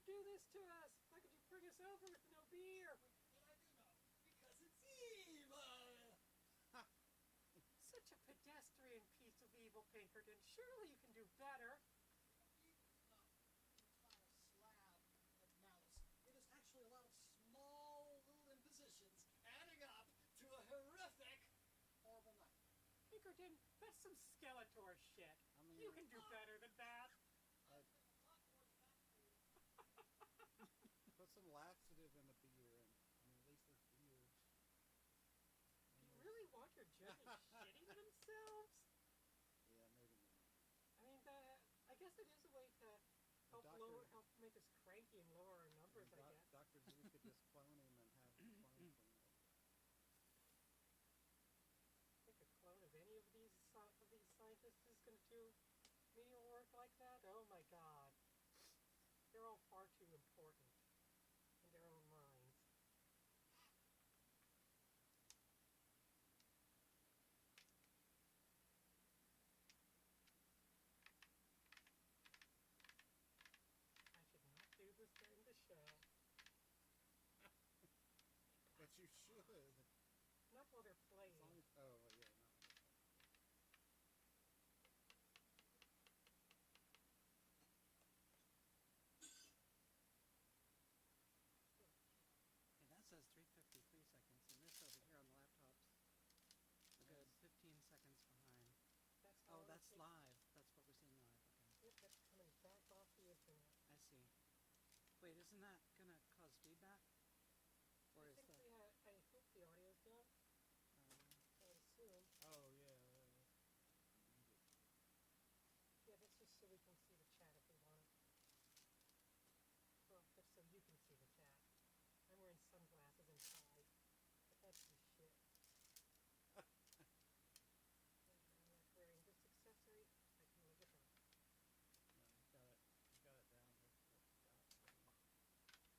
do this to us? Why could you bring us over with no beer? But I do know, because it's evil! Such a pedestrian piece of evil, Pinkerton. Surely you can do better. Evil is not an entire slab of malice. It is actually a lot of small little impositions adding up to a horrific, horrible night. Pinkerton, that's some Skeletor shit. I mean, You can do better than that. I've been a lot more than that for you. put some laxative in the beer, and at least there's beers. Do you really want your judges shitting themselves? Yeah, maybe not. I mean, I guess it is a way to help make us cranky and lower our numbers, I guess. Dr. Z could just clone him and have him clone from it. Think a clone of any of these scientists is going to do menial work like that? Oh my god. They're all far too important in their own minds. I should not do this during the show. But you should. Not while they're playing. Oh, yeah, no. Hey, that says 3:53 seconds, and this over here on the laptop's a good 15 seconds behind. Oh, that's live. That's what we're seeing live. Okay. Yep, that's coming back off the internet. I see. Wait, isn't that gonna cause feedback? Or is that? I hope the audio's done. I would assume. Oh, yeah. Yeah, that's just so we can see the chat if we want it. Well, that's so you can see the chat. I'm wearing sunglasses inside, but that's some shit. I'm not wearing this accessory. I can look at that. No, you got it down. That's what you got.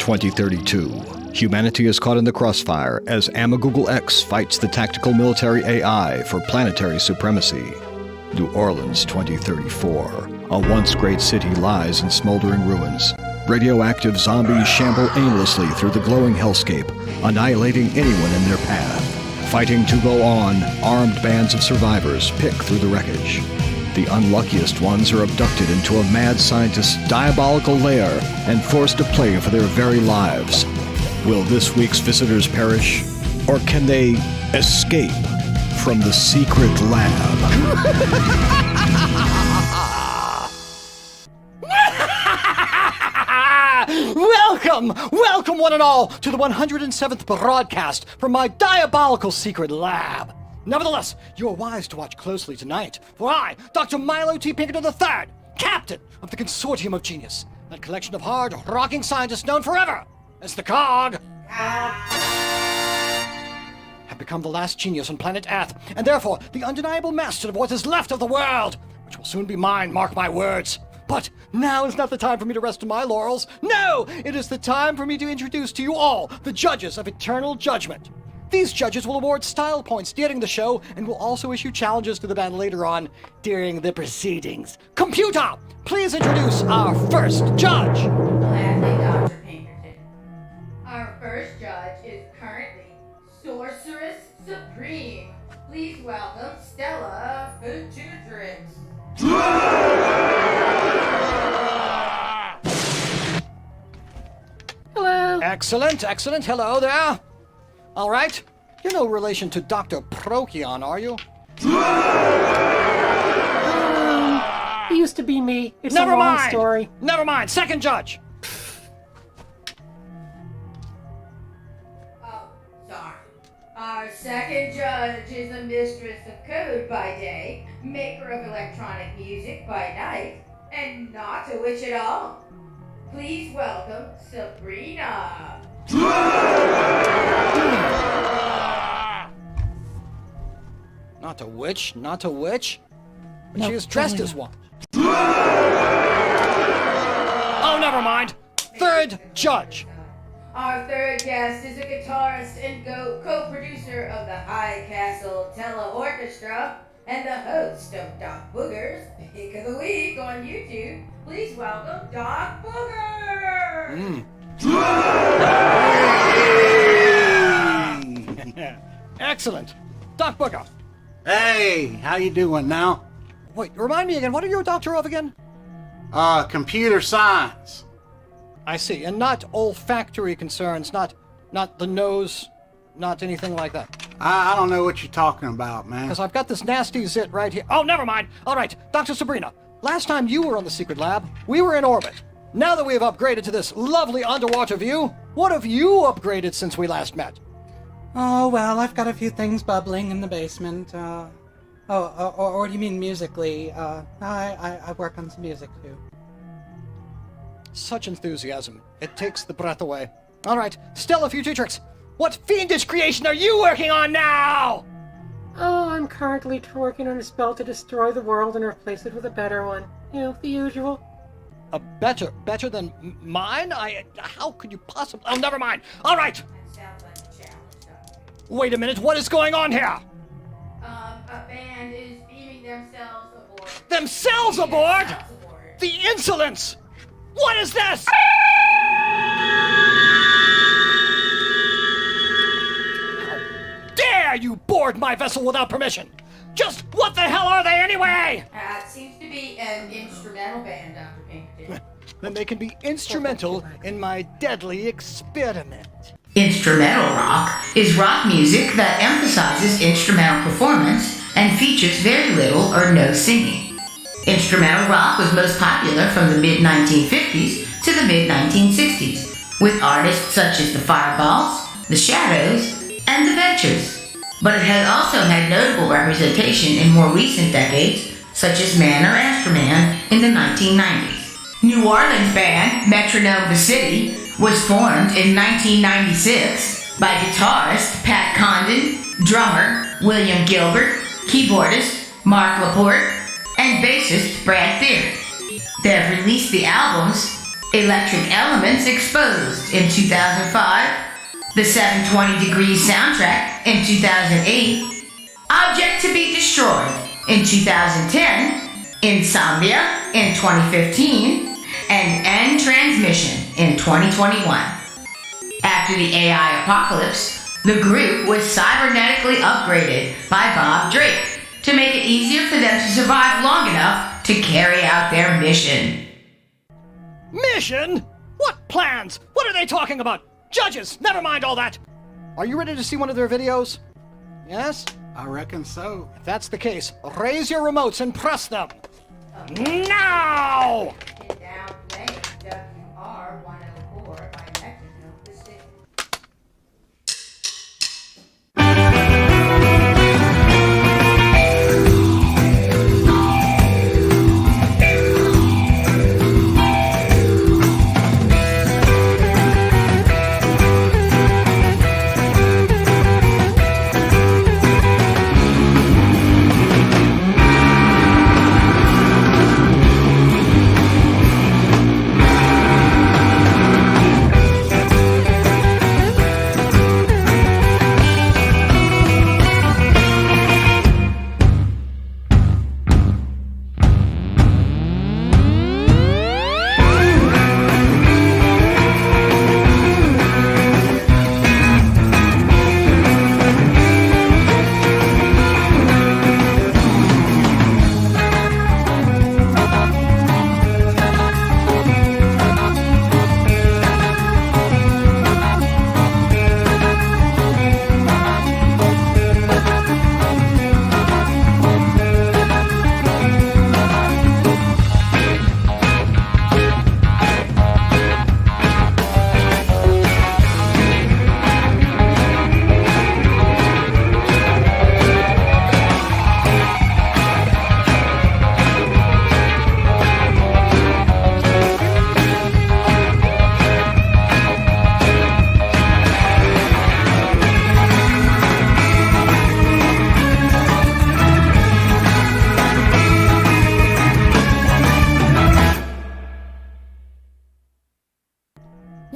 2032. Humanity is caught in the crossfire as Amagoogle X fights the tactical military AI for planetary supremacy. New Orleans 2034. A once great city lies in smoldering ruins. Radioactive zombies shamble aimlessly through the glowing hellscape, annihilating anyone in their path. Fighting to go on, armed bands of survivors pick through the wreckage. The unluckiest ones are abducted into a mad scientist's diabolical lair and forced to play for their very lives. Will this week's visitors perish? Or can they escape from the secret lab? Welcome one and all to the 107th broadcast from my diabolical secret lab. Nevertheless, you are wise to watch closely tonight, for I, Dr. Milo T. Pinkerton III, captain of the Consortium of Genius, that collection of hard-rocking scientists known forever as the Cog, have become the last genius on planet Earth, and therefore the undeniable master of what is left of the world, which will soon be mine, mark my words. But now is not the time for me to rest on my laurels. No! It is the time for me to introduce to you all the judges of Eternal Judgment. These judges will award style points during the show and will also issue challenges to the band later on during the proceedings. Computer, please introduce our first judge. Gladly, Dr. Pinkerton. Our first judge is currently Sorceress Supreme. Please welcome Stella Fututrix. Hello. Excellent. Hello there. All right. You're no relation to Dr. Procyon, are you? It used to be me. It's Never a long mind. story. Never mind. Second judge. Oh, sorry. Our second judge is a mistress of code by day, maker of electronic music by night, and not a witch at all. Please welcome Sabrina. Not a witch. But No, she is dressed totally as one. Oh, never mind. Third judge. Our third guest is a guitarist and co-producer of the High Castle Tele-Orchestra and the host of Doc Booger's Pick of the Week on YouTube. Please welcome Doc Booger! Excellent. Doc Booger. Hey, how you doing now? Wait, remind me again, what are you a doctor of again? Computer science. I see, and not olfactory concerns, not the nose, not anything like that. I don't know what you're talking about, man. Because I've got this nasty zit right here. Oh, never mind. All right, Dr. Sabrina, last time you were on the secret lab, we were in orbit. Now that we have upgraded to this lovely underwater view, what have you upgraded since we last met? Oh, well, I've got a few things bubbling in the basement. Or do you mean musically? I work on some music, too. Such enthusiasm. It takes the breath away. All right, Stella Fututrix, what fiendish creation are you working on now? Oh, I'm currently working on a spell to destroy the world and replace it with a better one. You know, the usual. A better than mine? How could you possibly? Oh, never mind. All right. That sounds like a challenge, Dr. Wait a minute. What is going on here? A band is beaming themselves aboard. Themselves aboard? Themselves aboard. The insolence! What is this? How dare you board my vessel without permission? Just what the hell are they anyway? It seems to be an instrumental band, Dr. Pinkerton. Then they can be instrumental in my deadly experiment. Instrumental rock is rock music that emphasizes instrumental performance and features very little or no singing. Instrumental rock was most popular from the mid-1950s to the mid-1960s, with artists such as the Fireballs, the Shadows, and the Ventures. But it has also had notable representation in more recent decades, such as Man or Astroman in the 1990s. New Orleans band Metronome the City was formed in 1996 by guitarist Pat Condon, drummer William Gilbert, keyboardist Mark Laporte, and bassist Brad Beard. They have released the albums Electric Elements Exposed in 2005, the 720 Degrees soundtrack in 2008, Object to be Destroyed in 2010, Insomnia in 2015, and End Transmission in 2021. After the AI apocalypse, the group was cybernetically upgraded by Bob Drake to make it easier for them to survive long enough to carry out their mission. Mission? What plans? What are they talking about? Judges, never mind all that. Are you ready to see one of their videos? Yes? I reckon so. If that's the case, raise your remotes and press them. Now!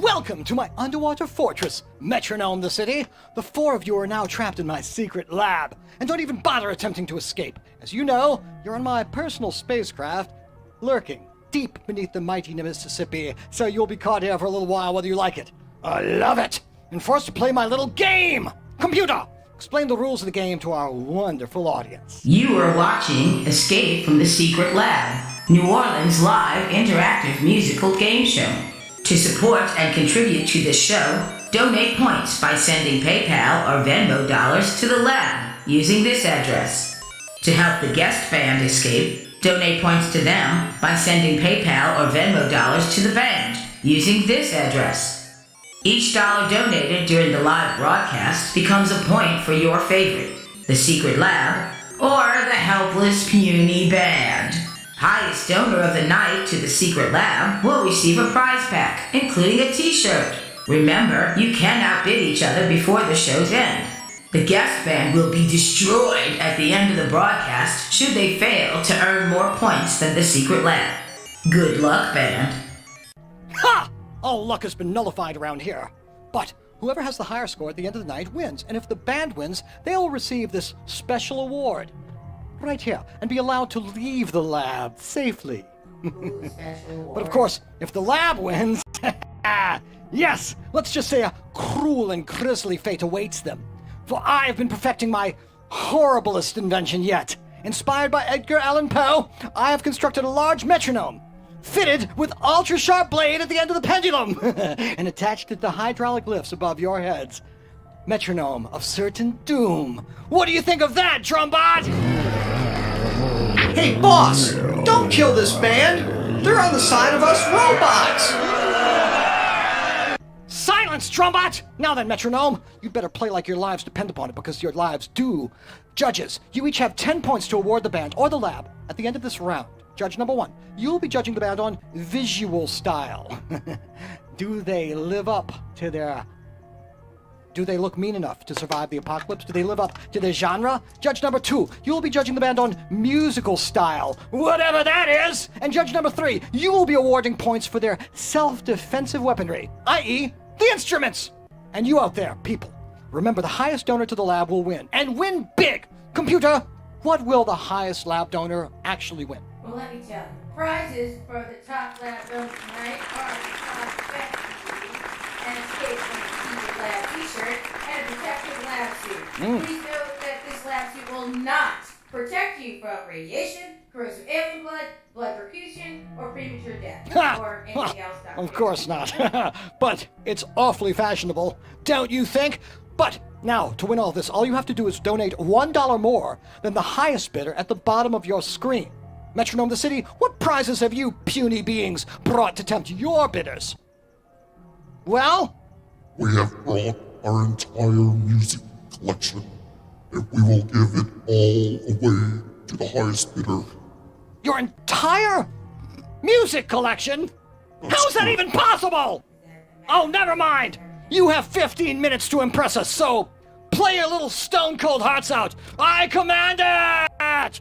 Welcome to my underwater fortress, Metronome the city. The four of you are now trapped in my secret lab, and don't even bother attempting to escape. As you know, you're on my personal spacecraft, lurking deep beneath the mighty Mississippi, so you'll be caught here for a little while whether you like it. I love it! And forced to play my little game! Computer, explain the rules of the game to our wonderful audience. You are watching Escape from the Secret Lab, New Orleans' live interactive musical game show. To support and contribute to this show, donate points by sending PayPal or Venmo dollars to the lab using this address. To help the guest band escape, donate points to them by sending PayPal or Venmo dollars to the band using this address. Each dollar donated during the live broadcast becomes a point for your favorite, the Secret Lab, or the helpless puny band. Highest donor of the night to the Secret Lab will receive a prize pack, including a t-shirt. Remember, you can outbid each other before the show's end. The guest band will be destroyed at the end of the broadcast should they fail to earn more points than the Secret Lab. Good luck, band. Ha! All luck has been nullified around here. But whoever has the higher score at the end of the night wins, and if the band wins, they'll receive this special award right here and be allowed to leave the lab safely. But of course, if the lab wins, yes, let's just say a cruel and grisly fate awaits them. For I have been perfecting my horriblest invention yet. Inspired by Edgar Allan Poe, I have constructed a large metronome, fitted with ultra-sharp blade at the end of the pendulum, and attached it to hydraulic lifts above your heads. Metronome of certain doom. What do you think of that, Drumbot? Hey, boss! Don't kill this band! They're on the side of us robots! Silence, Drumbot! Now then, Metronome, you'd better play like your lives depend upon it, because your lives do. Judges, you each have 10 points to award the band or the lab at the end of this round. Judge number 1, you'll be judging the band on visual style. Do they live up to their Do they look mean enough to survive the apocalypse? Do they live up to their genre? Judge number 2, you will be judging the band on musical style, whatever that is. And judge number 3, you will be awarding points for their self-defensive weaponry, i.e., the instruments. And you out there, people, remember the highest donor to the lab will win, and win big. Computer, what will the highest lab donor actually win? Well, let me tell you. Prizes for the top lab donor tonight are the top best an escape from the secret lab t-shirt and a protective lab suit. Please note that this lab suit will not protect you from radiation, corrosive alien blood, blood perfusion, or premature death, or anything else. Of course not. But it's awfully fashionable, don't you think? But now, to win all this, all you have to do is donate $1 more than the highest bidder at the bottom of your screen. Metronome the City, what prizes have you puny beings brought to tempt your bidders? Well? We have brought our entire music collection, and we will give it all away to the highest bidder. Your entire music collection? How's that even possible? Oh, never mind. You have 15 minutes to impress us, so play your little stone-cold hearts out. I command it!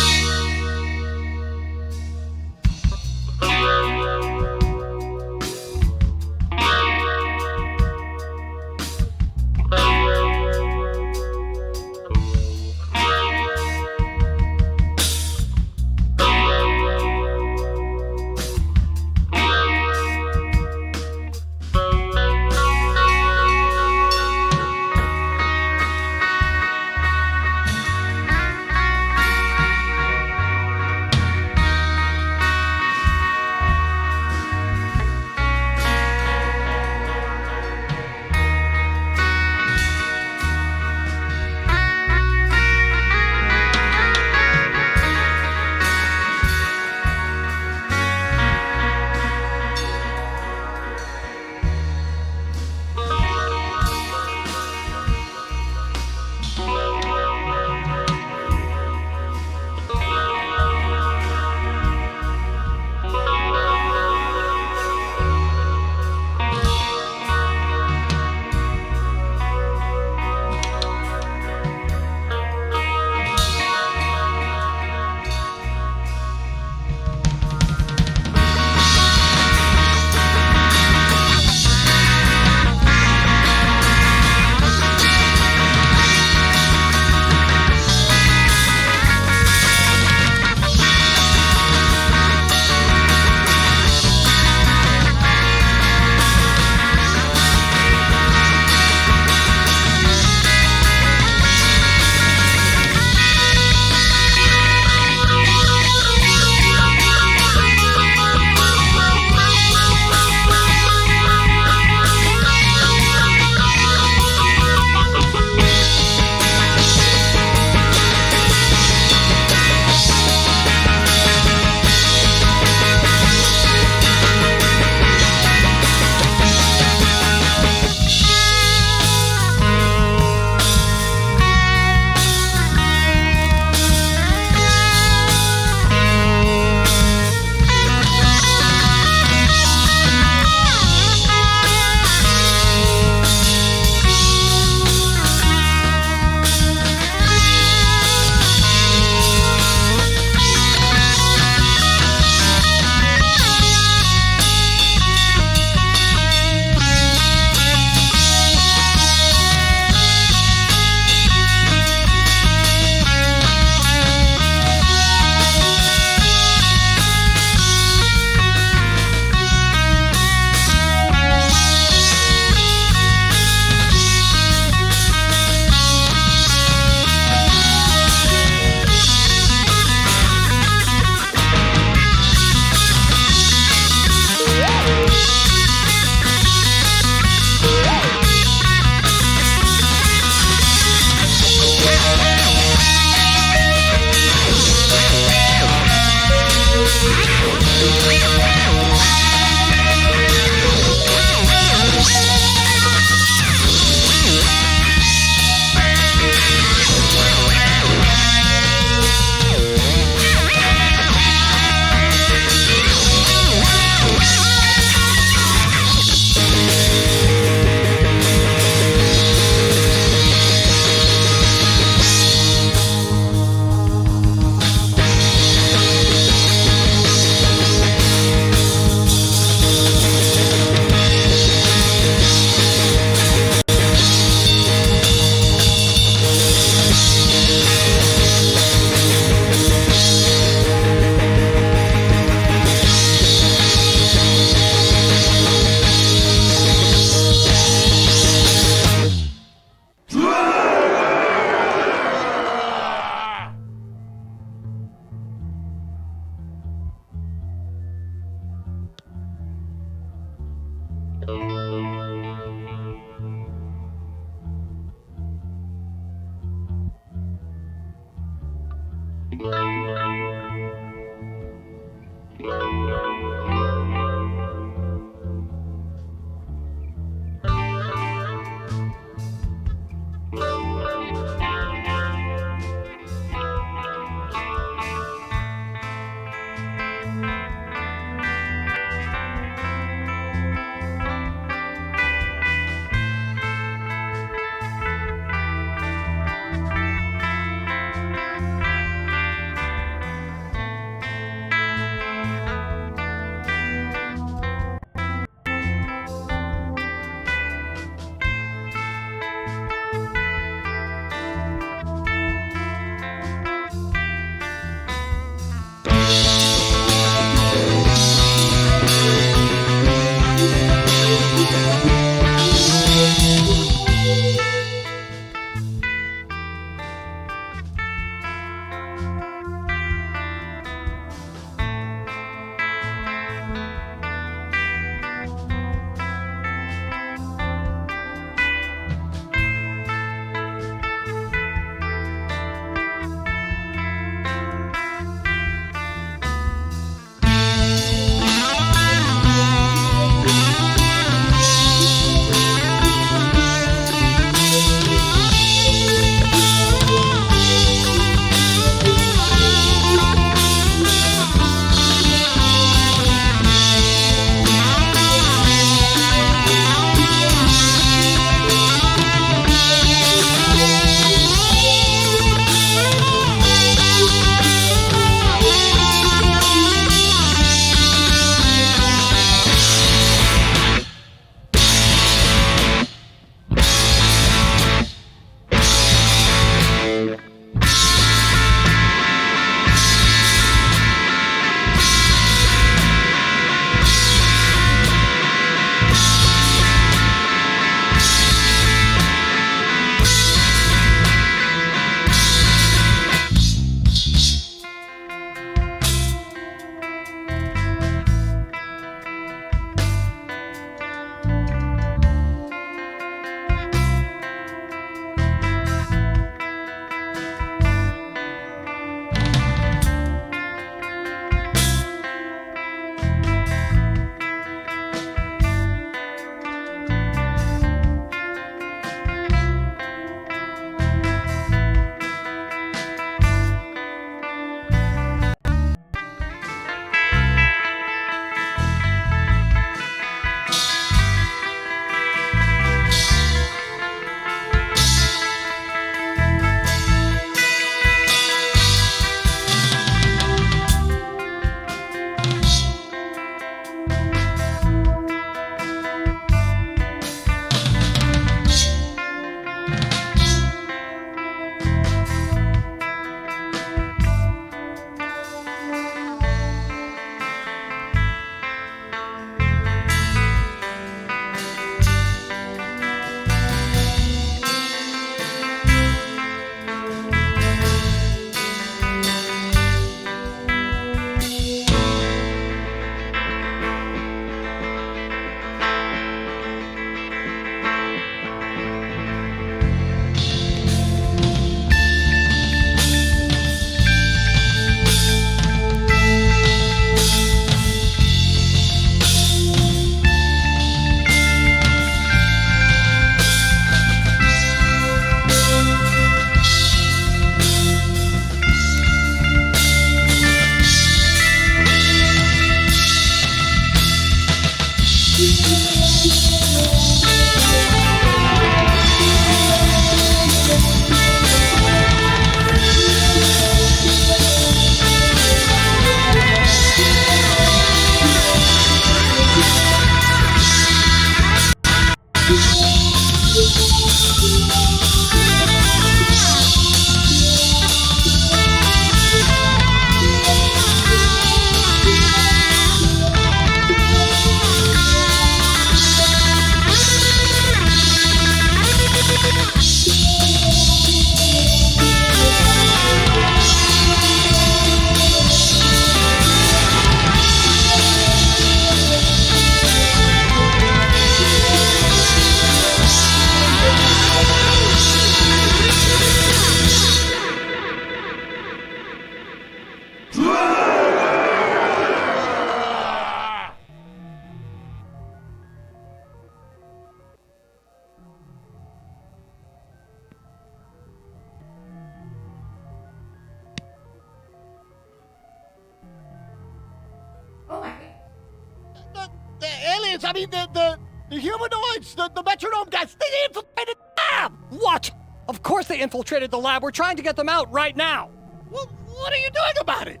aliens, the humanoids, the Metronome guys, they infiltrated the lab! What? Of course they infiltrated the lab. We're trying to get them out right now. Well, what are you doing about it?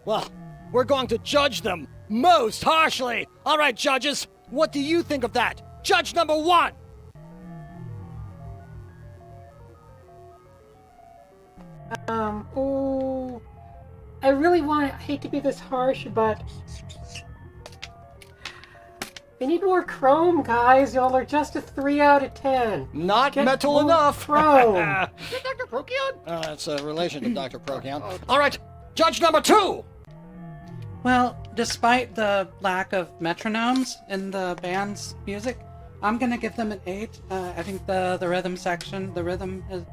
Well, we're going to judge them most harshly. All right, judges, what do you think of that? Judge number 1. I really I hate to be this harsh, but we need more chrome, guys. Y'all are just a 3 out of 10. Not Get metal more enough. Chrome. Is it Dr. Procyon? That's a relation to Dr. Procyon. All right, judge number 2. Well, despite the lack of metronomes in the band's music, I'm gonna give them an 8. I think the rhythm section, the rhythm is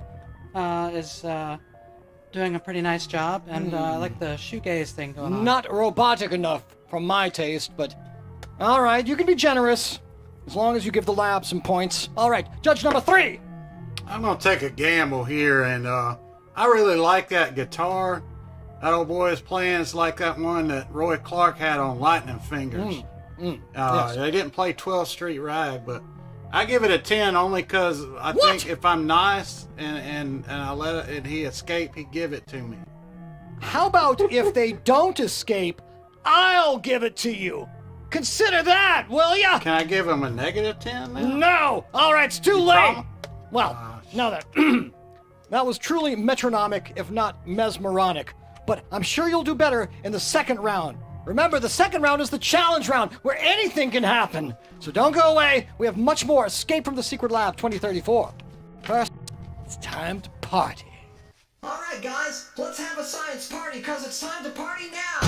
doing a pretty nice job, and I like the shoegaze thing going on. Not robotic enough for my taste, but all right, you can be generous as long as you give the lab some points. All right, judge number 3. I'm gonna take a gamble here, and I really like that guitar that old boy is playing. It's like that one that Roy Clark had on Lightning Fingers. Yes. They didn't play 12th Street Rag, but I give it a 10 only because I think if I'm nice and I let it and he escape, he give it to me. How about if they don't escape, I'll give it to you. Consider that, will ya? Can I give him a negative 10 then? No! All right, it's too late. promise? Well, now that that was truly metronomic, if not mesmeronic. But I'm sure you'll do better in the second round. Remember, the second round is the challenge round, where anything can happen. So don't go away. We have much more Escape from the Secret Lab 2034. First, it's time to party. All right, guys, let's have a science party, because it's time to party now.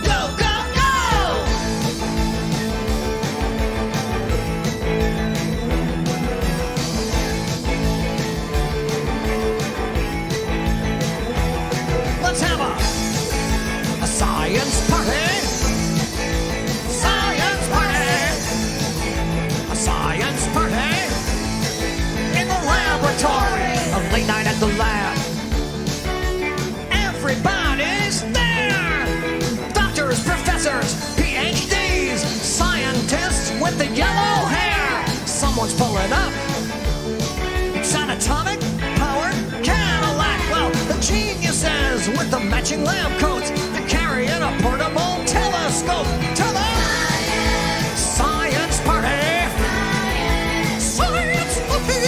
Go, go, go! Let's have a science party. Science party. A science party. In the laboratory. A late night at the lab. Everybody's there. Doctors, professors, PhDs, scientists with the yellow hair. Someone's pulling up. It's an atomic powered Cadillac. Well, the geniuses with the matching lab coats. They're carrying a portable telescope to the science party. Science party.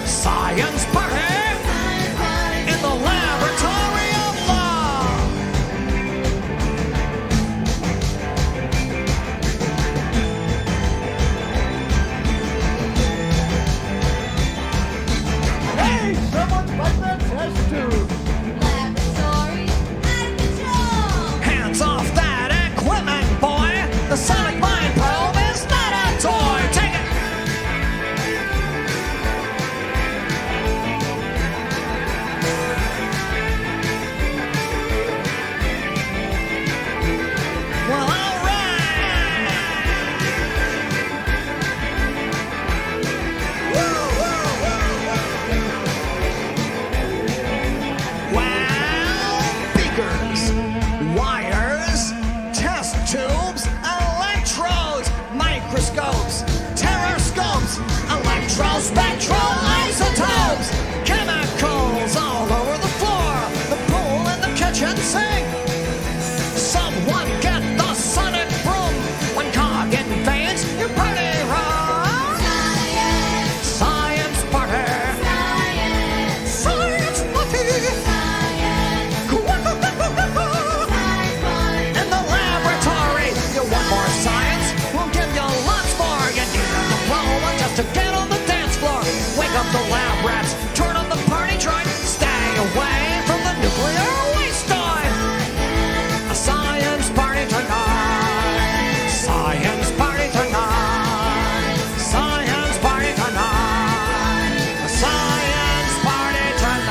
Science party. In the laboratory of love. Hey, someone light that test tube. Laboratory out of control. Hands off that equipment, boy. The sonic mind probe is not a toy. Take it. Well, all right. Woo, woo, woo, woo. Well, beakers, wires, test tubes, electrodes, microscopes, terroscopes, electrospectral isotopes, chemicals all over the floor, the pool and the kitchen sink. Someone get the sonic broom. When cog invades your party room. Science party. Science party. In the laboratory, you want more science? We'll give you lots more. You need a diploma just to get on the dance floor. Wake up the lab rats, turn on the party joint, stay away from the nuclear waste toy. A science party tonight. Science party tonight. Science party tonight. A science party tonight.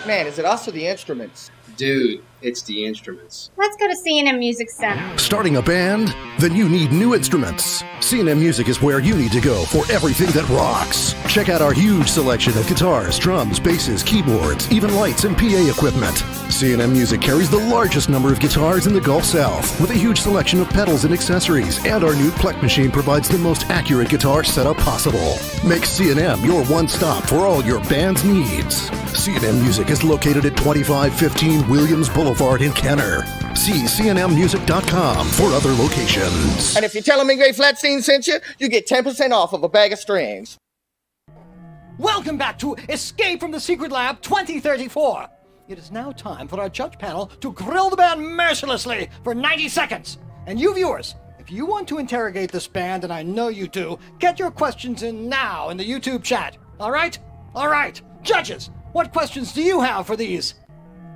Man, is it us or the instruments? Dude, it's the instruments. Let's go to C&M Music Center. Starting a band? Then you need new instruments. C&M Music is where you need to go for everything that rocks. Check out our huge selection of guitars, drums, basses, keyboards, even lights and PA equipment. C&M Music carries the largest number of guitars in the Gulf South, with a huge selection of pedals and accessories, and our new Plek machine provides the most accurate guitar setup possible. Make C&M your one-stop for all your band's needs. C&M Music is located at 2515 Williams Boulevard in Kenner. See cnmmusic.com for other locations. And if you tell them Ingray Flat Scene sent you, you get 10% off of a bag of strings. Welcome back to Escape from the Secret Lab 2034. It is now time for our judge panel to grill the band mercilessly for 90 seconds. And you viewers, if you want to interrogate this band, and I know you do, get your questions in now in the YouTube chat. All right? All right. Judges, what questions do you have for these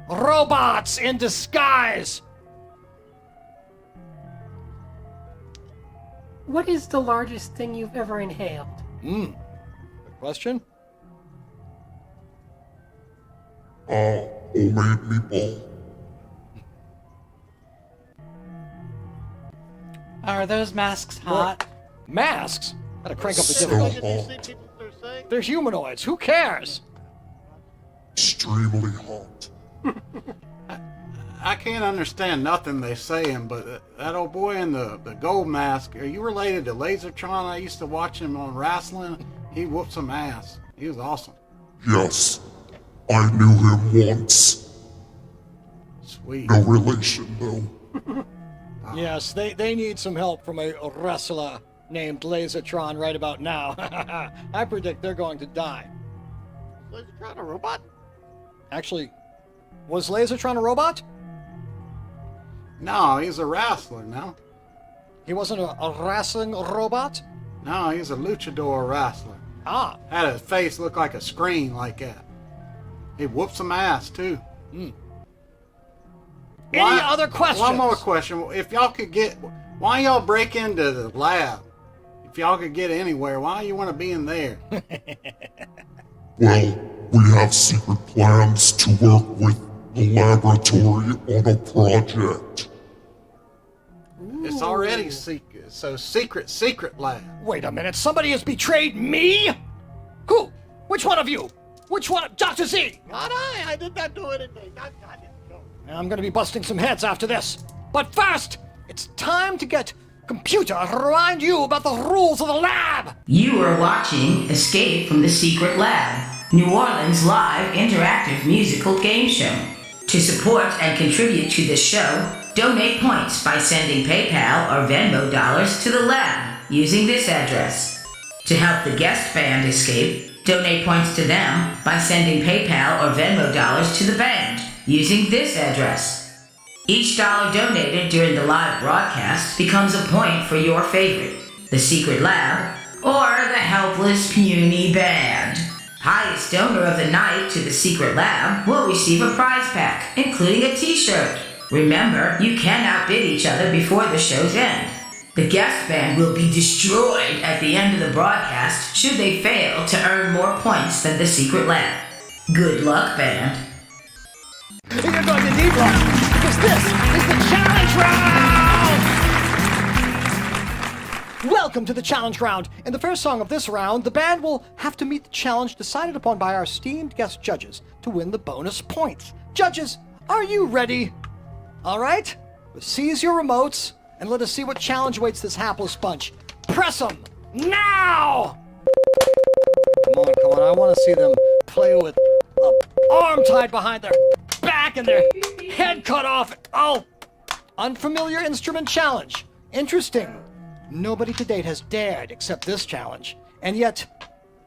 robots in disguise? What is the largest thing you've ever inhaled? Good question. Homemade meatball. Are those masks hot? Masks? Gotta crank up the So difficulty. hot. They're humanoids. Who cares? Extremely hot. I can't understand nothing they saying, but that old boy in the gold mask, are you related to Lasertron? I used to watch him on wrestling. He whooped some ass. He was awesome. Yes, I knew him once. Sweet. No relation, though. Yes, they need some help from a wrestler named Lasertron right about now. I predict they're going to die. Lasertron a robot? Actually, was Lasertron a robot? No, he's a wrestler now. He wasn't a wrestling robot? No, he's a luchador wrestler. Ah. Had his face look like a screen like that. He whooped some ass, too. Any other questions? One more question. If y'all could get... Why y'all break into the lab? If y'all could get anywhere, why you want to be in there? Well, we have secret plans to work with the laboratory on a project. It's already secret. So secret lab. Wait a minute, somebody has betrayed me? Who? Which one of you? Which one? Dr. Z! Not I did not do anything. I didn't know. I'm gonna be busting some heads after this. But first, it's time to get computer to remind you about the rules of the lab! You are watching Escape from the Secret Lab, New Orleans' live interactive musical game show. To support and contribute to this show, donate points by sending PayPal or Venmo dollars to the lab using this address. To help the guest band escape, donate points to them by sending PayPal or Venmo dollars to the band using this address. Each dollar donated during the live broadcast becomes a point for your favorite, the Secret Lab, or the helpless puny band. Highest donor of the night to the Secret Lab will receive a prize pack, including a t-shirt. Remember, you can outbid each other before the show's end. The guest band will be destroyed at the end of the broadcast should they fail to earn more points than the Secret Lab. Good luck, band. You're going to need luck, because this is the challenge round! Welcome to the challenge round. In the first song of this round, the band will have to meet the challenge decided upon by our esteemed guest judges to win the bonus points. Judges, are you ready? All right? Seize your remotes and let us see what challenge awaits this hapless bunch. Press them now! Come on, I want to see them play with an arm tied behind their back and their head cut off. Oh, unfamiliar instrument challenge. Interesting. Nobody to date has dared accept this challenge. And yet,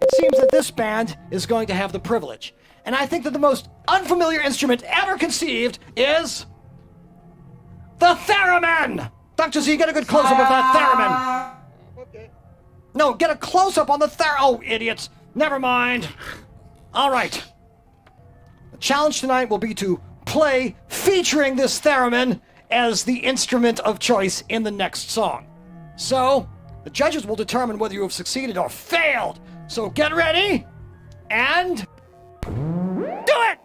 it seems that this band is going to have the privilege. And I think that the most unfamiliar instrument ever conceived is the theremin! Dr. Z, get a good close-up of that theremin. Okay. No, get a close-up on the Oh, idiots. Never mind. All right. The challenge tonight will be to play featuring this theremin as the instrument of choice in the next song. So, the judges will determine whether you have succeeded or failed. So get ready, and do it!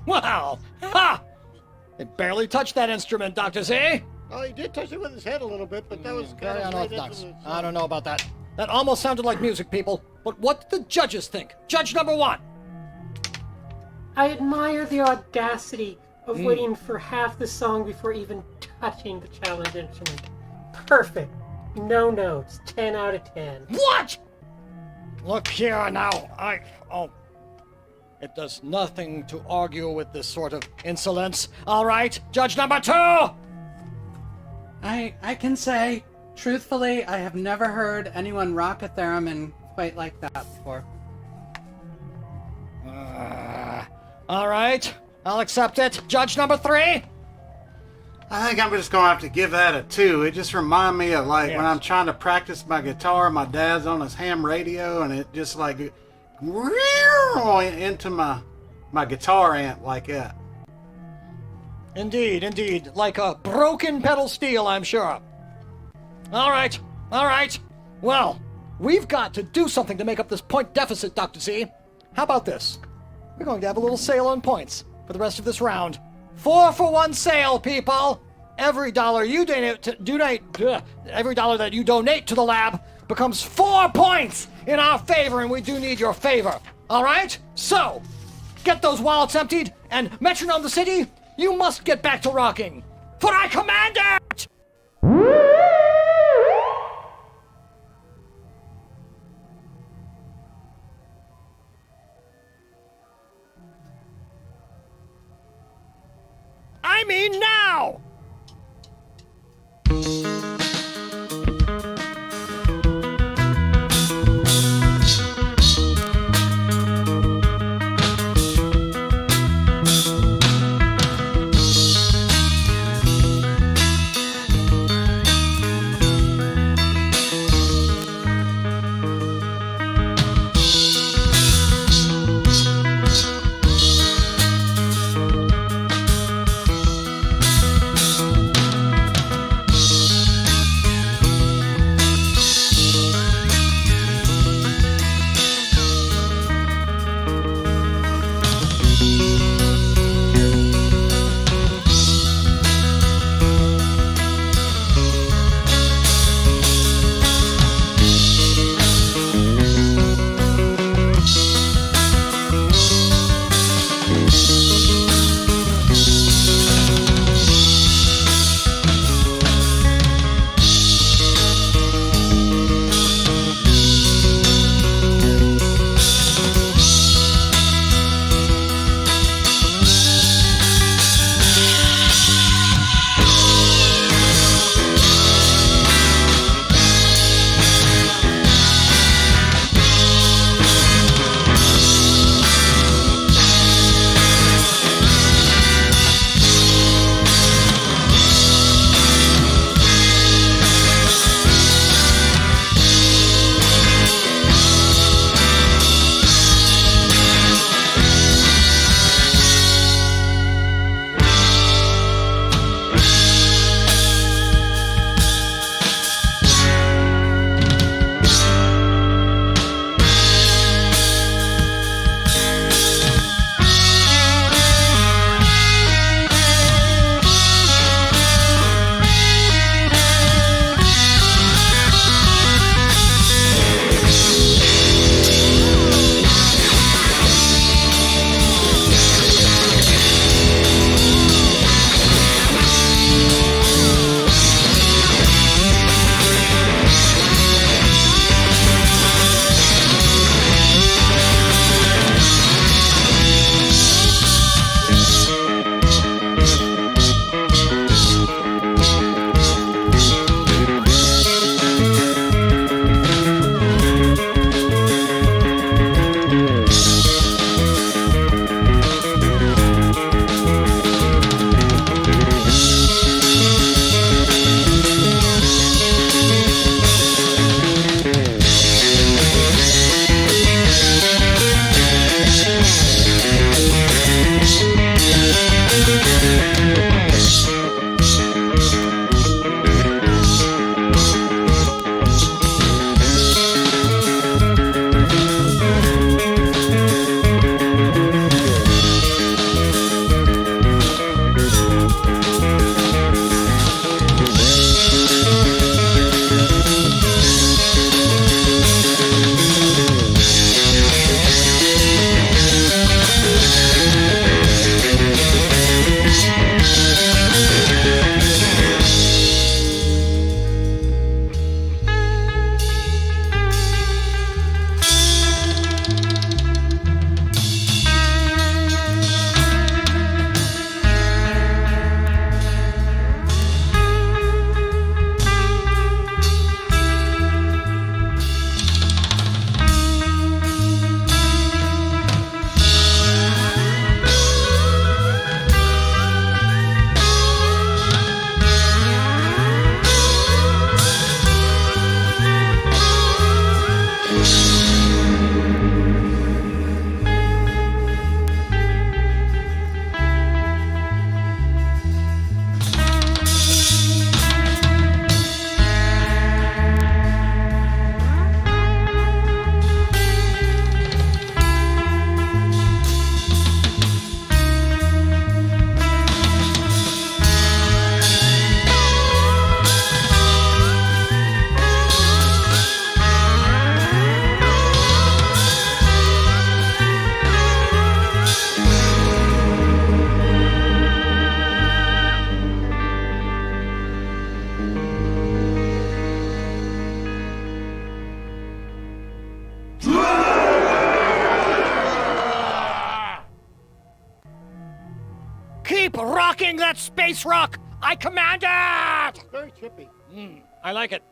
Wow! Ha! It barely touched that instrument, Dr. Z. Oh, he did touch it with his head a little bit, but that was Very kind of right unorthodox. into the I don't know about that. That almost sounded like music, people. But what did the judges think? Judge number one. I admire the audacity of waiting for half the song before even touching the challenge instrument. Perfect. No notes. 10 out of 10. What? Look here now. It does nothing to argue with this sort of insolence. All right, judge number two. I can say, truthfully, I have never heard anyone rock a theremin quite like that before. All right, I'll accept it. Judge number three. I think I'm just gonna have to give that a 2. It just reminds me of when I'm trying to practice my guitar, my dad's on his ham radio, and it just like into my guitar amp like that. Indeed, like a broken pedal steel, I'm sure. All right. Well, we've got to do something to make up this point deficit, Dr. Z. How about this? We're going to have a little sale on points for the rest of this round. 4-for-1 sale, people! Every dollar every dollar that you donate to the lab becomes 4 points in our favor, and we do need your favor. All right? So, get those wallets emptied, and Metronome the City, you must get back to rocking. For I command it! I mean now! Keep rocking that space rock! I command it! Very chippy. I like it.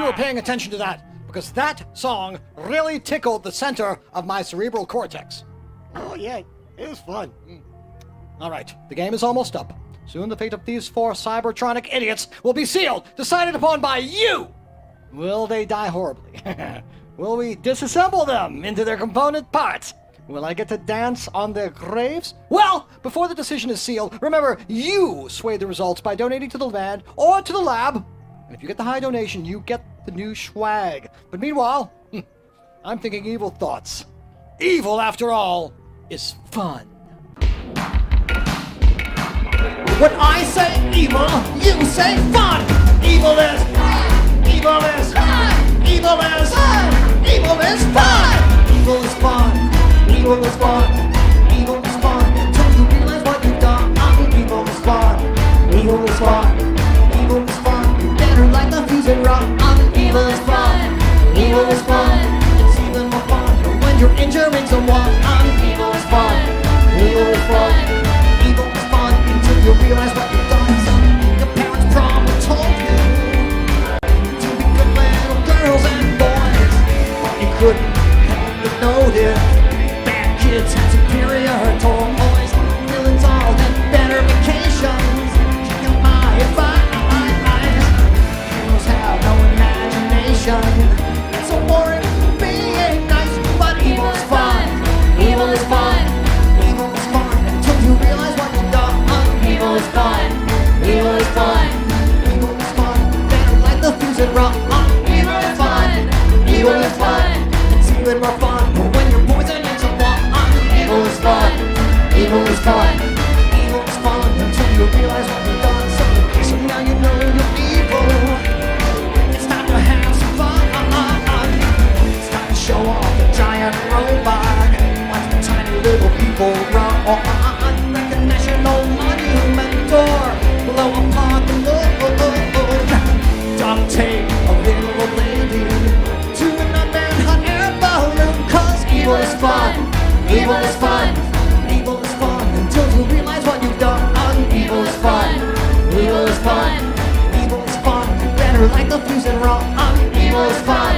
were paying attention to that, because that song really tickled the center of my cerebral cortex. Oh, yeah. It was fun. All right, the game is almost up. Soon the fate of these 4 Cybertronic idiots will be sealed, decided upon by you! Will they die horribly? Will we disassemble them into their component parts? Will I get to dance on their graves? Well, before the decision is sealed, remember, you sway the results by donating to the band or to the lab. And if you get the high donation, you get the new swag. But meanwhile, I'm thinking evil thoughts. Evil, after all, is fun. When I say evil, you say fun. Evil is fun. Evil is fun. Evil is fun. Evil is fun. Evil is fun. Evil is fun. Evil is fun. Until you realize what you've done. Evil is fun. Evil is fun. Evil is fun. You better light the fuse and run. Evil is fun. Evil is fun. It's even more fun when you're injuring someone. Evil is fun. Evil is fun. Evil is fun until you realize what you've done. Your parents probably told you to be good little girls and boys. You couldn't help but notice bad kids had superior toys. Villains all had better vacations. Keep your eye if heroes have no imagination. It's so boring being nice, but evil is fun. Evil is fun. Evil is fun until you realize what you've done. Evil is fun. Evil is fun. Evil is fun. Better light the fuse and run. Evil is fun. Evil is fun. It's even more fun when you're poisoning someone. Evil is fun. Evil is fun. Evil is fun until you realize what you've done. So now you know you're evil. It's time to have some fun. It's time to show off the giant robot. Watch the tiny little people run. National monument door. Blow apart the moon. Duct tape a little lady to an unmanned hot air balloon. Cause evil is fun. Evil is fun. Evil is fun until you realize what you've done. Evil is fun. Evil is fun. Evil is fun. Better light the fuse and run. Evil is fun.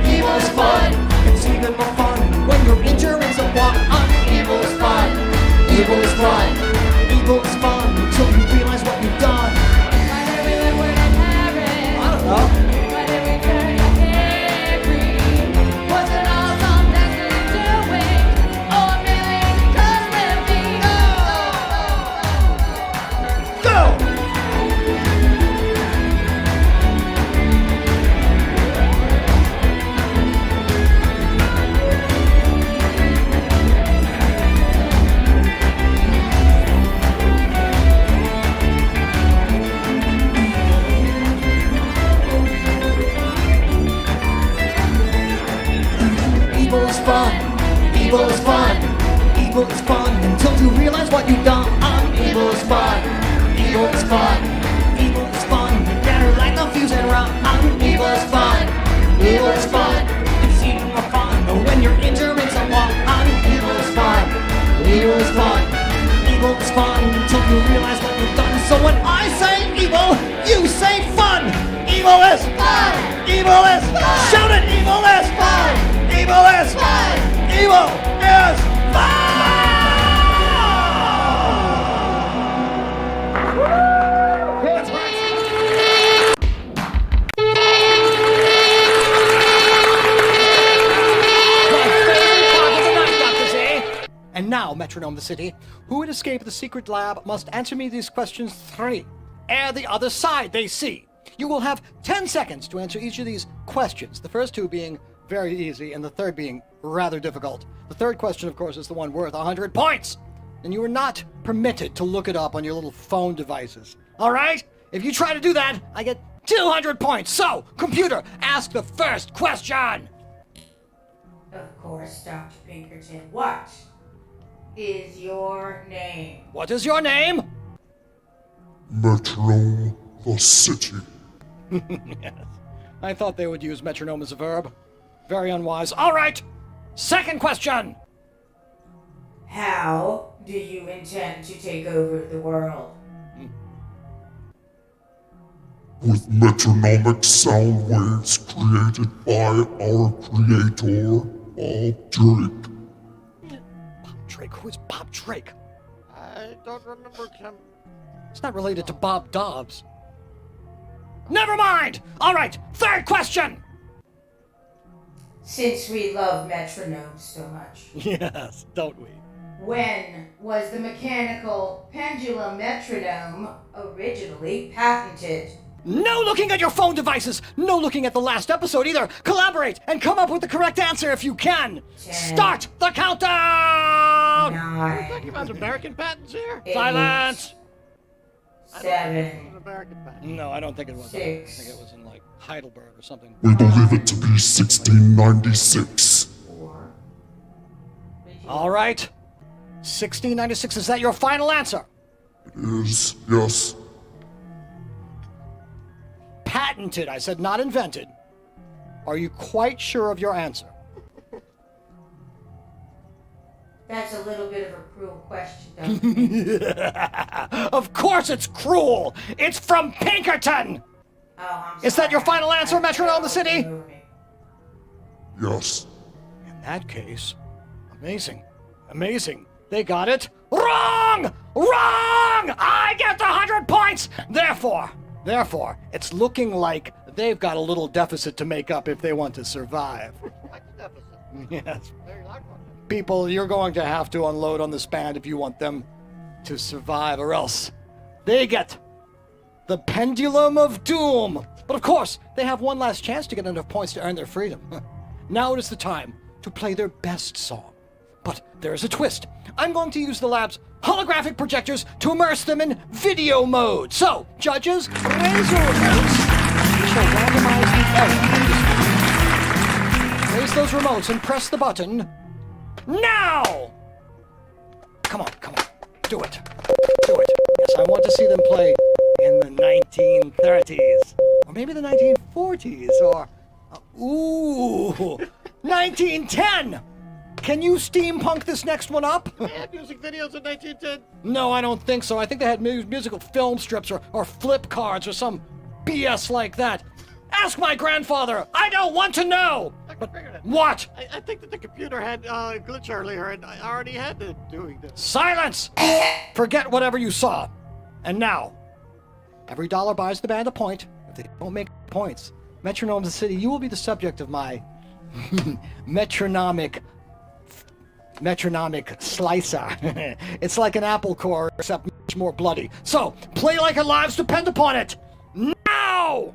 Evil is fun. It's even more fun when you're injuring someone. Evil is fun. Evil is fun. Evil is fun until you realize what you've done. Why did we live where the parents? I don't know. Why did we turn to carry? Was it all some destiny doing? Or merely because we're being Go! Evil is fun. Evil is fun. Evil is fun until you realize what you've done. Evil is fun. Evil is fun. Evil is fun. You better light the fuse and run. Evil is fun. Evil is fun. It's even more fun when you're injuring someone. Evil is fun. Evil is fun. Evil is fun until you realize what you've done. So when I say evil, you say fun. Evil is fun. Evil is fun. Shout it. Evil is fun. Evil is fun. Evil is fun. That's right. And now, Metronome the City, who would escape the secret lab must answer me these questions 3. Ere the other side they see. You will have 10 seconds to answer each of these questions, the first 2 being very easy and the third being rather difficult. The third question, of course, is the one worth 100 points. And you are not permitted to look it up on your little phone devices. All right? If you try to do that, I get 200 points. So, computer, ask the first question. Of course, Dr. Pinkerton. What is your name? What is your name? Metronome the City. Yes. I thought they would use metronome as a verb. Very unwise. All right. Second question. How do you intend to take over the world? with metronomic sound waves created by our creator, Bob Drake. Bob Drake? Who is Bob Drake? I don't remember him. It's not related to Bob Dobbs. Never mind! All right, third question! Since we love metronomes so much, Yes, don't we? when was the mechanical pendulum metronome originally patented? No looking at your phone devices! No looking at the last episode either! Collaborate and come up with the correct answer if you can! 10, Start the countdown! 9, Are we talking about American patents here? 8, Silence! 7, American patent. No, I don't think it was. I 6, think it was in like Heidelberg or something. We believe it to be 1696. 4. All right. 1696, is that your final answer? It is, yes. Patented, I said not invented. Are you quite sure of your answer? That's a little bit of a cruel question, don't you think? Of course it's cruel! It's from Pinkerton! Oh, I'm Is that your sorry. final answer, Metronome the City? Yes. In that case, amazing. Amazing. They got it wrong! Wrong! I get the 100 points! Therefore, it's looking like they've got a little deficit to make up if they want to survive. Yes. People, you're going to have to unload on this band if you want them to survive, or else they get the Pendulum of Doom. But of course, they have one last chance to get enough points to earn their freedom. Now it is the time to play their best song. But there is a twist. I'm going to use the lab's holographic projectors to immerse them in video mode. So, judges, raise your remotes. We shall randomize the error. Raise those remotes and press the button now! Come on. Do it. Yes, I want to see them play in the 1930s. Or maybe the 1940s, or... 1910! Can you steampunk this next one up? They had music videos in 1910. No, I don't think so. I think they had musical film strips or flip cards or some BS like that. Ask my grandfather! I don't want to know! But what? I think that the computer had a glitch earlier, and I already had to doing this. Silence! Forget whatever you saw. And now, every dollar buys the band a point. If they don't make points, Metronome the City, you will be the subject of my metronomic slicer. It's like an apple core, except much more bloody. So, play like your lives depend upon it! Now!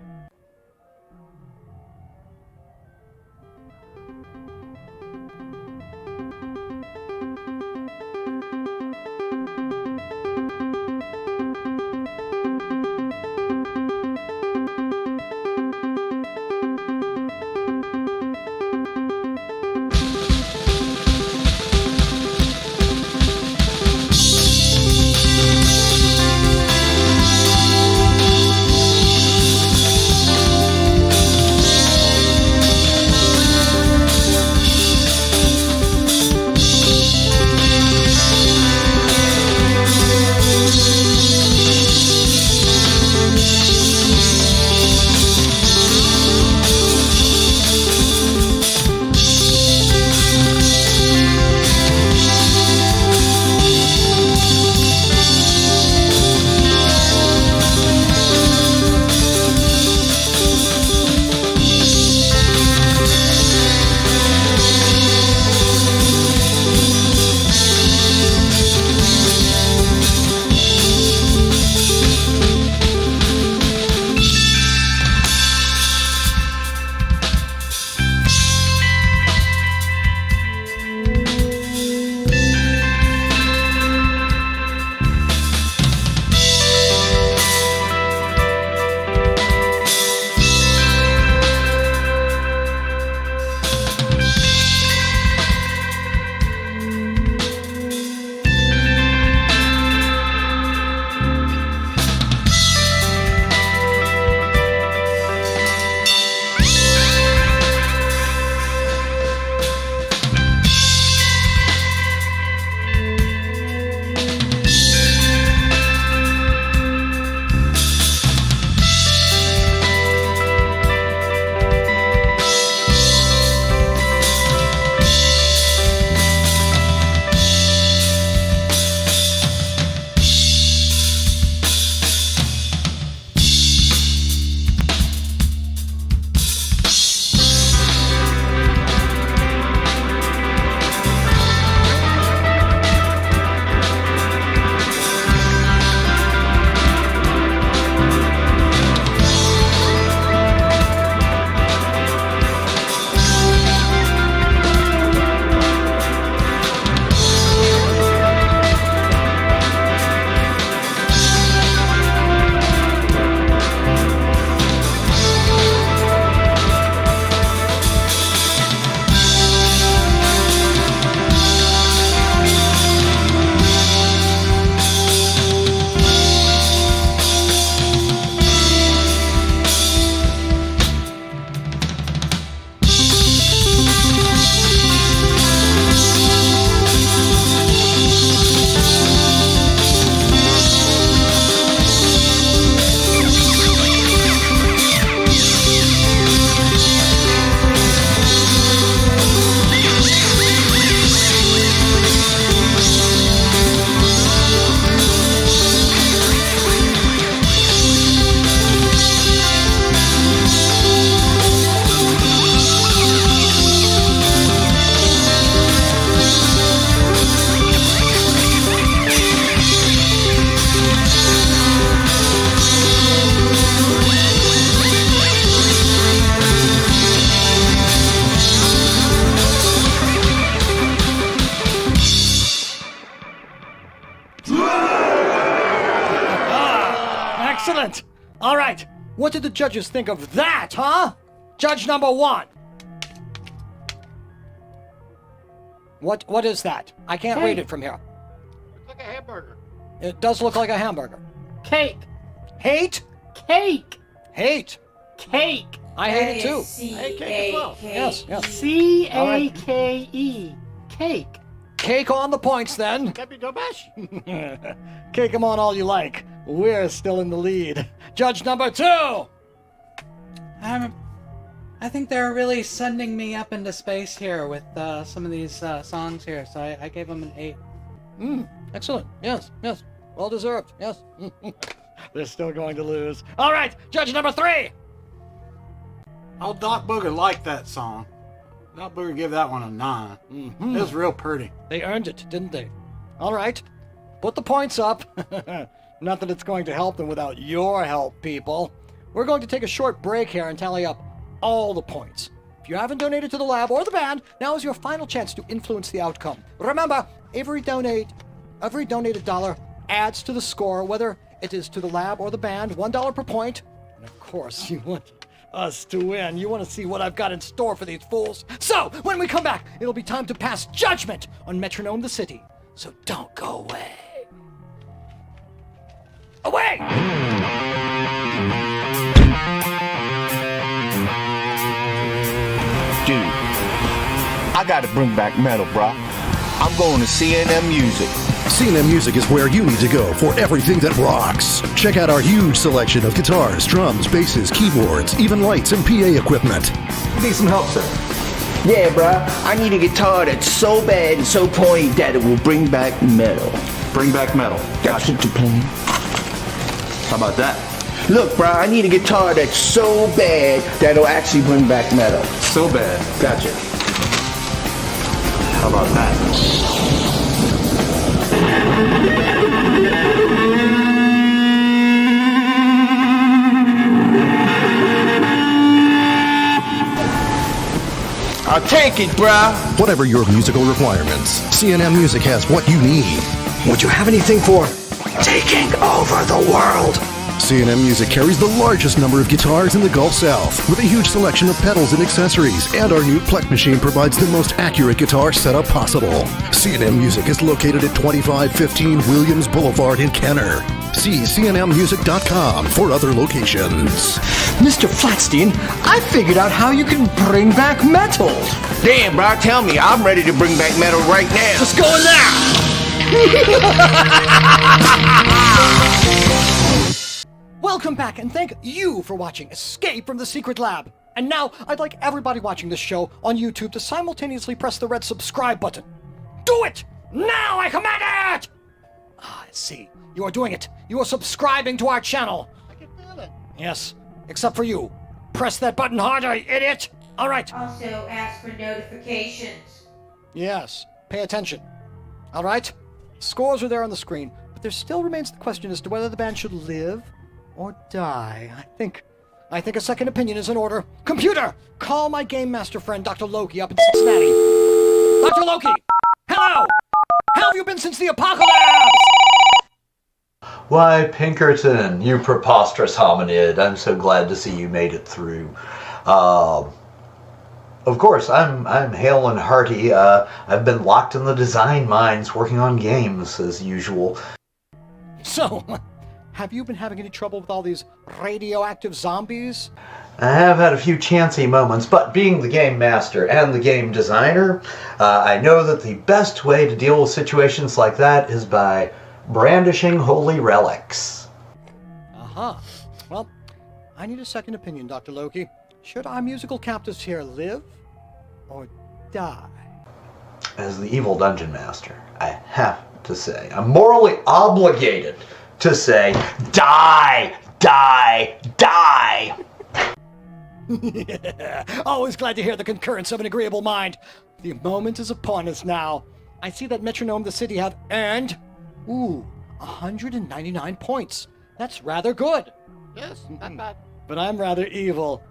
What did the judges think of that, huh? Judge number 1. What is that? I can't read it from here. It's like a hamburger. It does look like a hamburger. Cake. Hate? Cake. Hate. Cake. I hate it too. I hate cake as well. Yes, yes. C-A-K-E. Cake. Cake on the points then. Can't be no bash. Cake them on all you like. We're still in the lead. Judge number 2. I think they're really sending me up into space here with some of these songs here, so I gave them an 8. Excellent. Yes, yes. Well deserved. Yes. They're still going to lose. All right, judge number 3. Oh, Doc Booger liked that song. Doc Booger gave that one a 9. It was real pretty. They earned it, didn't they? All right. Put the points up. Not that it's going to help them without your help, people. We're going to take a short break here and tally up all the points. If you haven't donated to the lab or the band, now is your final chance to influence the outcome. Remember, every donated dollar adds to the score, whether it is to the lab or the band, $1 per point. And of course, you want us to win. You want to see what I've got in store for these fools. So, when we come back, it'll be time to pass judgment on Metronome the City. So don't go away. Away! Dude, I gotta bring back metal, bro. I'm going to CNN Music. CNN Music is where you need to go for everything that rocks. Check out our huge selection of guitars, drums, basses, keyboards, even lights and PA equipment. Need some help, sir? Yeah, bruh. I need a guitar that's so bad and so pointy that it will bring back metal. Bring back metal. That's what you're playing. How about that? Look, bruh, I need a guitar that's so bad that it'll actually bring back metal. So bad. Gotcha. How about that? I'll take it, bruh. Whatever your musical requirements, CNN Music has what you need. Would you have anything for taking over the world? CNN Music carries the largest number of guitars in the Gulf South, with a huge selection of pedals and accessories, and our new Plek machine provides the most accurate guitar setup possible. CNN Music is located at 2515 Williams Boulevard in Kenner. See cnmmusic.com for other locations. Mr. Flatstein, I figured out how you can bring back metal. Damn, bro, tell me. I'm ready to bring back metal right now. Let's go in there. Welcome back, and thank you for watching Escape from the Secret Lab. And now, I'd like everybody watching this show on YouTube to simultaneously press the red subscribe button. Do it! Now I command it! I see. You are doing it. You are subscribing to our channel. I can feel it. Yes, except for you. Press that button harder, idiot! All right. Also ask for notifications. Yes, pay attention. All right? Scores are there on the screen, but there still remains the question as to whether the band should live or die. I think a second opinion is in order. Computer, call my game master friend Dr. Loki up in Cincinnati. Dr. Loki! Hello! How have you been since the apocalypse? Why, Pinkerton, you preposterous hominid. I'm so glad to see you made it through. Of course, I'm hale and hearty. I've been locked in the design mines working on games, as usual. So, have you been having any trouble with all these radioactive zombies? I have had a few chancy moments, but being the game master and the game designer, I know that the best way to deal with situations like that is by brandishing holy relics. Uh-huh. Well, I need a second opinion, Dr. Loki. Should our musical captives here live or die? As the evil dungeon master, I have to say, I'm morally obligated to say, die, die, die! Yeah. Always glad to hear the concurrence of an agreeable mind. The moment is upon us now. I see that Metronome the City have earned, 199 points. That's rather good. Yes, not bad. But I'm rather evil.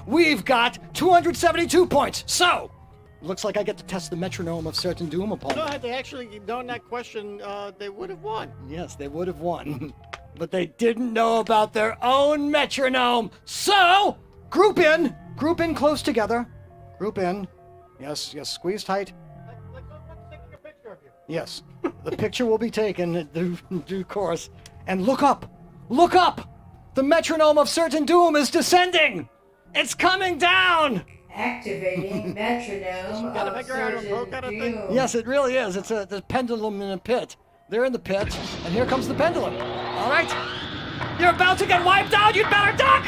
We've got 272 points. So, looks like I get to test the metronome of certain doom upon No, them. had they actually known that question, they would have won. Yes, they would have won. but they didn't know about their own metronome. So, group in close together. Group in. Yes, squeeze tight. Let's take a picture of you. Yes, the picture will be taken in due course. And look up! Look up! The metronome of certain doom is descending! It's coming down! Activating metronome Gotta of figure out a certain bow kind of thing. doom. Yes, it really is. It's the pendulum in a pit. They're in the pit, and here comes the pendulum. All right? You're about to get wiped out! You'd better duck!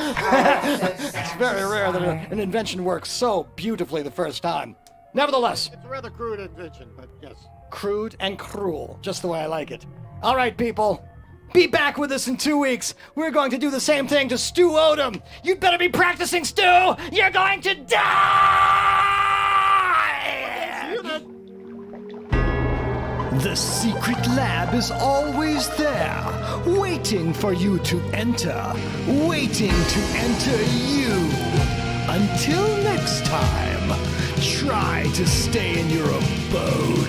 It's very rare that an invention works so beautifully the first time. Nevertheless, It's a rather crude invention, but yes. crude and cruel, just the way I like it. All right, people. Be back with us in 2 weeks. We're going to do the same thing to Stu Odom. You'd better be practicing, Stu! You're going to die! The secret lab is always there, waiting for you to enter, waiting to enter you. Until next time, try to stay in your abode.